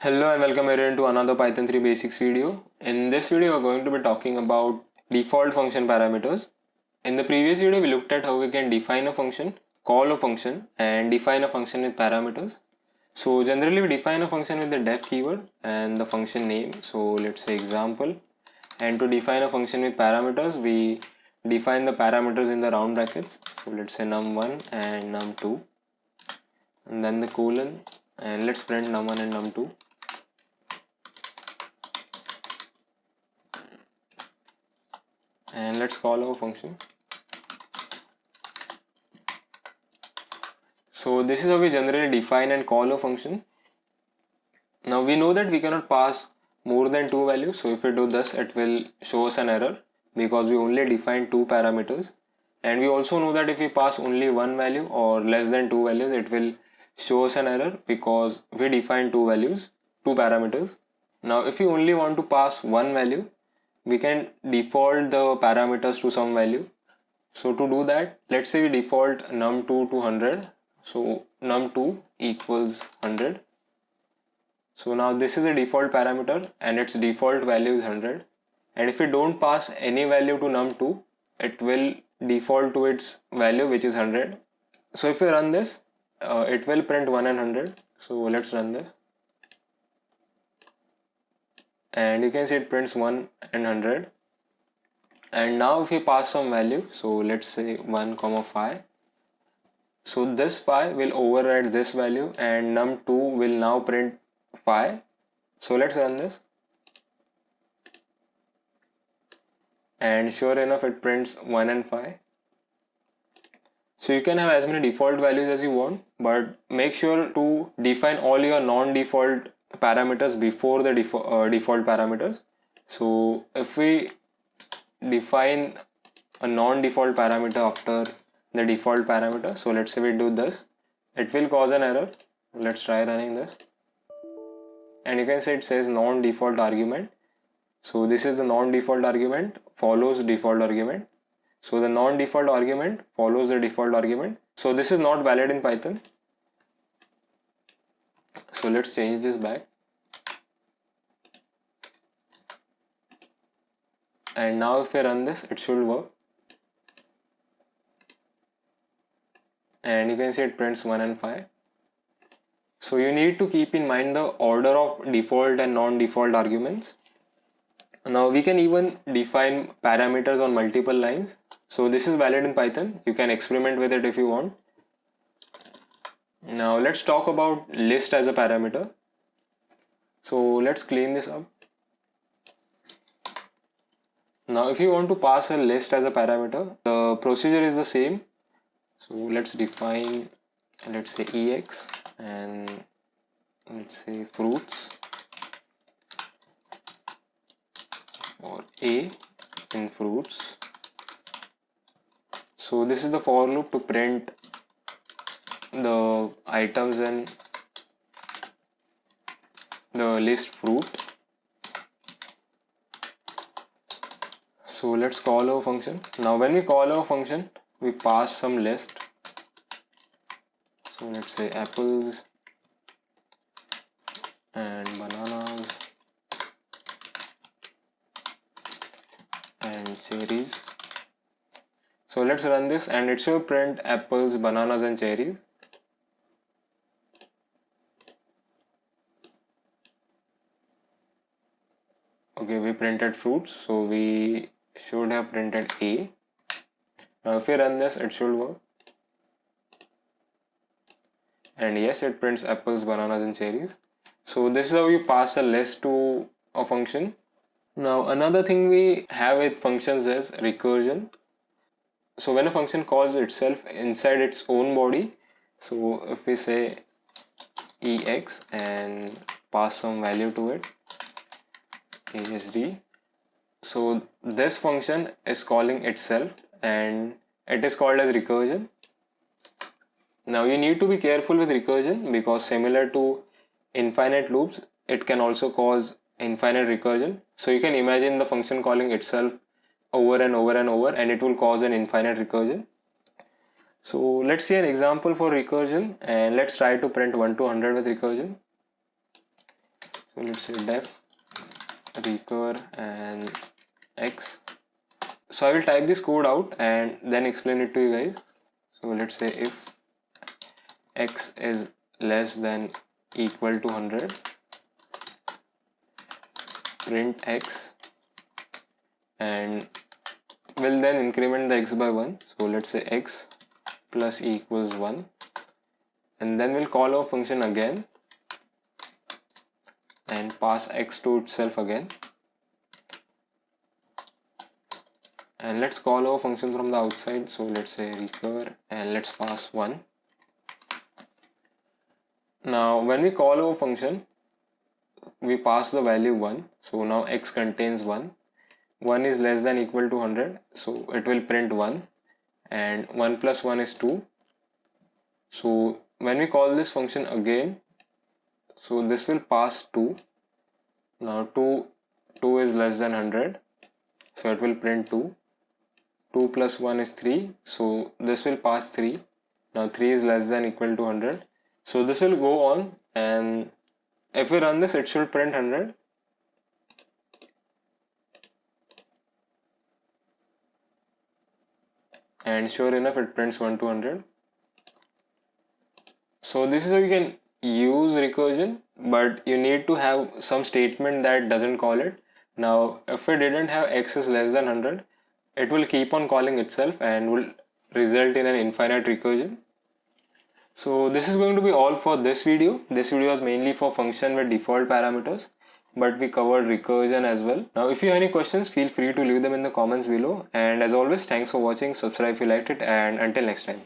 Hello and welcome everyone to another Python 3 basics video. In this video we are going to be talking about default function parameters. In the previous video we looked at how we can define a function, call a function and define a function with parameters. So generally we define a function with the def keyword and the function name. So let's say example, and to define a function with parameters we define the parameters in the round brackets. So let's say num1 and num2 and then the colon, and let's print num1 and num2. And let's call our function. So this is how we generally define and call a function. Now we know that we cannot pass more than two values. So if we do this, it will show us an error because we only define two parameters. And we also know that if we pass only one value or less than two values, it will show us an error because we define two values, two parameters. Now if we only want to pass one value, we can default the parameters to some value. So to do that, let's say we default num2 to 100. So num2 equals 100. So now this is a default parameter and its default value is 100. And if we don't pass any value to num2, it will default to its value, which is 100. So if we run this, it will print 1 and 100. So let's run this. And you can see it prints 1 and 100. And now if we pass some value, so let's say 1 comma 5. So this 5 will override this value and num2 will now print 5. So let's run this. And sure enough, it prints 1 and 5. So you can have as many default values as you want, but make sure to define all your non-default parameters before the default parameters. So if we define a non-default parameter after the default parameter, so let's say we do this, it will cause an error. Let's try running this, and you can see it says non-default argument. So this is the non-default argument follows default argument. So the non-default argument follows the default argument. So this is not valid in Python. So let's change this back. And now if we run this, it should work. And you can see it prints 1 and 5. So you need to keep in mind the order of default and non-default arguments. Now we can even define parameters on multiple lines. So this is valid in Python. You can experiment with it if you want. Now let's talk about list as a parameter. So let's clean this up. Now if you want to pass a list as a parameter, the procedure is the same. So let's define, let's say ex, and let's say fruits for a in fruits. So this is the for loop to print the items in the list fruit. So let's call our function. Now when we call our function, we pass some list. So let's say apples and bananas and cherries. So let's run this and it should print apples, bananas and cherries. Okay, we printed fruits, so we should have printed A. Now if we run this, it should work. And yes, it prints apples, bananas and cherries. So this is how you pass a list to a function. Now another thing we have with functions is recursion. So when a function calls itself inside its own body, so if we say ex and pass some value to it, esd, so this function is calling itself and it is called as recursion. Now you need to be careful with recursion because similar to infinite loops, it can also cause infinite recursion. So you can imagine the function calling itself over and over and over and it will cause an infinite recursion. So let's see an example for recursion and let's try to print 1 to 100 with recursion. So let's say def recur and x. So I will type this code out and then explain it to you guys. So let's say if x is less than equal to 100, print x, and we'll then increment the x by 1. So let's say x plus equals 1, and then we'll call our function again and pass x to itself again, and let's call our function from the outside. So let's say recur and let's pass 1. Now when we call our function, we pass the value 1. So now x contains 1. 1 is less than equal to 100, so it will print 1, and 1 plus 1 is 2. So when we call this function again, so this will pass 2. Now 2 is less than 100, so it will print 2. 2 plus 1 is 3, so this will pass 3. Now 3 is less than equal to 100, so this will go on, and if we run this, it should print 100. And sure enough, it prints 1 to 100. So this is how you can use recursion, but you need to have some statement that doesn't call it. Now if we didn't have x is less than 100, it will keep on calling itself and will result in an infinite recursion. So this is going to be all for this video. This video was mainly for function with default parameters, but we covered recursion as well. Now if you have any questions, feel free to leave them in the comments below, and as always, thanks for watching. Subscribe if you liked it, and until next time.